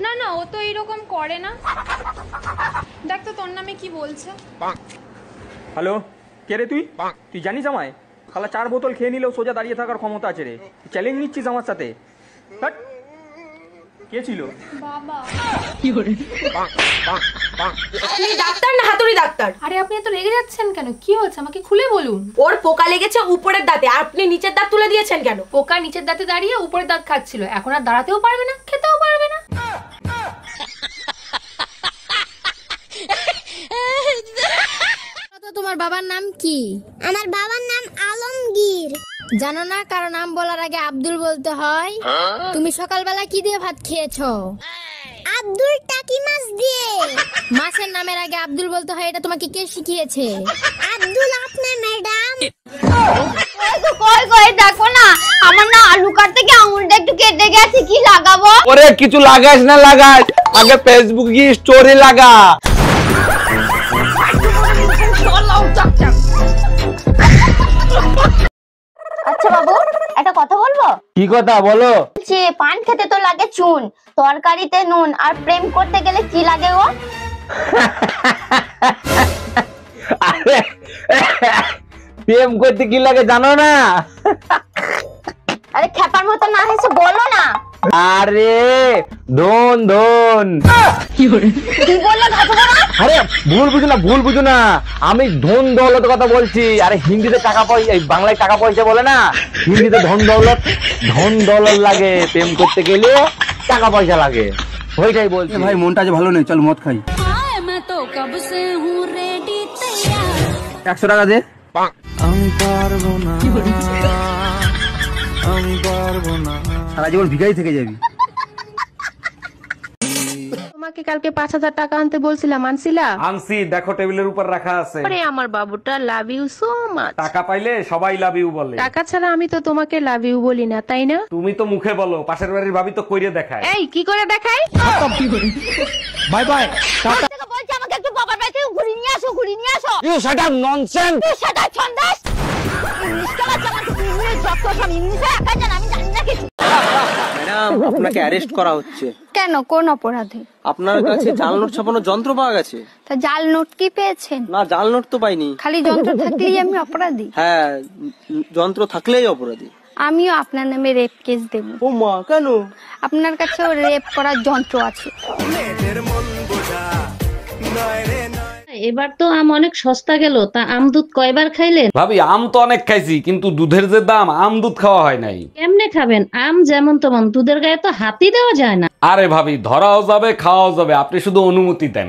না না, ও তো এইরকম করে না। দেখ তো তোর নামে কি বলছে। হ্যালো, কে রে তুই? তুই জানিস আমায়? খালা 4 বোতল খেয়ে নিলেও সোজা দাঁড়িয়ে থাকার ক্ষমতা আছে রে। চ্যালেঞ্জ নিচ্ছিস আমার সাথে? কে ছিল? বাবা। কি করে? আপনি ডাক্তার না হাতুড়ি ডাক্তার? আরে আপনি এত রেগে যাচ্ছেন কেন? কি হয়েছে আমাকে খুলে বলুন। ওর পোকা লেগেছে উপরের দাঁতে, আপনি নিচের দাঁত তুলে দিয়েছেন কেন? পোকা নিচের দাঁতে দাঁড়িয়ে উপরের দাঁত খাচ্ছিল, এখন আর দাঁড়াতেও পারবে না, খেতেও পারবে না। তোমার বাবার নাম কি? আমার বাবার নাম আলমগীর। জানো না কারো নাম বলার আগে আব্দুল বলতে হয়? তুমি সকালবেলা কি দিয়ে ভাত খেয়েছো? আব্দুল টাকি মাছ দিয়ে। মাছের নামের আগে আব্দুল বলতে হয়, এটা তোমাকে কে শিখিয়েছে? আব্দুল আপনার ম্যাডাম। কই কই দেখো না, আমার না আলু কাটতে গিয়ে আঙুলটা একটু কেটে গেছে, কি লাগাবো? ওরে কিছু লাগাস না লাগাস, আগে ফেসবুক গিয়ে স্টোরি লাগা। আচ্ছা বাবু, একটা কথা বলবো? কি কথা বলো? যে পান খেতে তো লাগে চুন, তরকারিতে নুন, আর প্রেম করতে গেলে কি লাগে গো? আরে প্রেম করতে কি লাগে জানো না? আরে খেপার মতো না হেসে বলো না। আরে ধন ধন। কি করে? কি বললে ভাববো না? আরে ভুল বুঝো না, আমি ধন দৌলত কথা বলছি। আরে হিন্দিতে টাকা পয়সা, বাংলায় টাকা পয়সা বলে না, হিন্দিতে ধন দৌলত লাগে। প্রেম করতে গেলে টাকা পয়সা লাগে, ওইটাই বলছি। ভাই মনটা আজ ভালো নেই, চল মদ খাই। 100 টাকা দে। আমি পারবো না, সারা জীবন ভিখারি থেকে যাবি। তোমাকে কালকে 5000 টাকা আনতে বলছিলাম, আনছিলা? আনছি, দেখো টেবিলের উপর রাখা আছে। আরে আমার বাবুটা লাভ ইউ সো মাচ। টাকা পাইলে সবাই লাভ ইউ বলে। টাকা ছাড়া আমি তো তোমাকে লাভ ইউ বলি না, তাই না? তুমি তো মুখে বলো, পাশের বাড়ির ভাবি তো কইরে দেখায়। এই কি করে দেখাই? Bye bye. বলছি আমাকে একটু বাবার বাড়ি থেকে ঘুরিয়ে নিয়ে আসো, ঘুরিয়ে নিয়ে আসো। You shut up nonsense. তুই সেটা ছন্দাস। ইংলিশ কেলা জানা, তুই ইংলিশ যত সব ইংলিশে একা জানা, আমি জানি না কিছু। ম্যাডাম, আপনাকে অ্যারেস্ট করা হচ্ছে। কেন, কোন অপরাধে? আপনার কাছে জাল নোট ছাপানোর যন্ত্র পাওয়া গেছে। তা জাল নোট কি পেয়েছেন? না, জাল নোট তো পাইনি। খালি যন্ত্র থাকলেই আমি অপরাধী? হ্যাঁ, যন্ত্র থাকলেই অপরাধী। আমিও আপনার নামে রেপ কেস দেব। ও মা, কেন? আপনার কাছেও রেপ করার যন্ত্র আছে। এবার তো আম অনেক সস্তা গেল, তা আম দুধ কয়বার খাইলেন? ভাবি আম তো অনেক খাইছি, কিন্তু দুধের যে দাম, আম দুধ খাওয়া হয় নাই। কেমনে খাবেন? আম যেমন তেমন, দুধের গায়ে তো হাতই দেওয়া যায় না। আরে ভাবি, ধরাও যাবে খাওয়াও যাবে, আপনি শুধু অনুমতি দেন।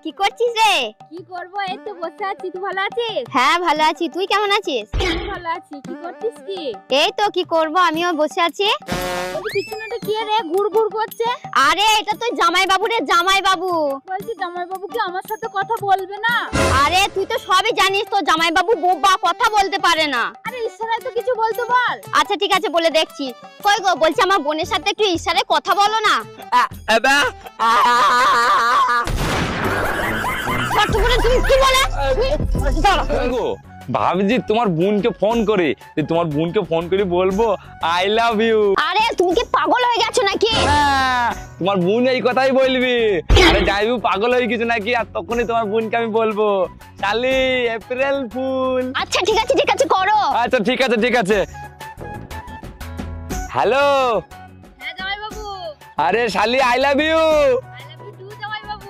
কি করছিস রে? কি করবো, এই তো বসে আছি। তুই ভালো আছিস? হ্যাঁ ভালো আছি, তুই কেমন আছিস? ভালো আছি। কি করছিস কি? এই তো কি করব, আমিও বসে আছি। পিছনেটা কি রে ঘুর ঘুর করছে? আরে এটা তো জামাই বাবু রে, জামাই বাবু। বলছি জামাই বাবু কি আমার সাথে কথা বলবে না? আরে তুই তো সবই জানিস, তো জামাই বাবু বোবা, কথা বলতে পারে না। আরে ইশারায় তো কিছু বলতে বল। আচ্ছা ঠিক আছে, বলে দেখছি। কই গো, বলছি আমার বোনের সাথে একটু ইশারায় কথা বলো না। তুমি কি বলে? ভাবছি তোমার বোনকে ফোন করে, তোমার বোনকে ফোন করে বলবো আই লাভ ইউ। আরে তুমি কি পাগল হয়ে গেছো নাকি? তোমার বোন এই কথাই বলবি। আরে যাইবু পাগল হয়ে গেছে নাকি? আর তখনই তোমার বোনকে আমি বলবো শালি এপ্রিল ফুল। আচ্ছা ঠিক আছে করো। আচ্ছা ঠিক আছে। হ্যালো। হ্যাঁ জামাই বাবু। আরে শালি I love you. I love you too জামাই বাবু।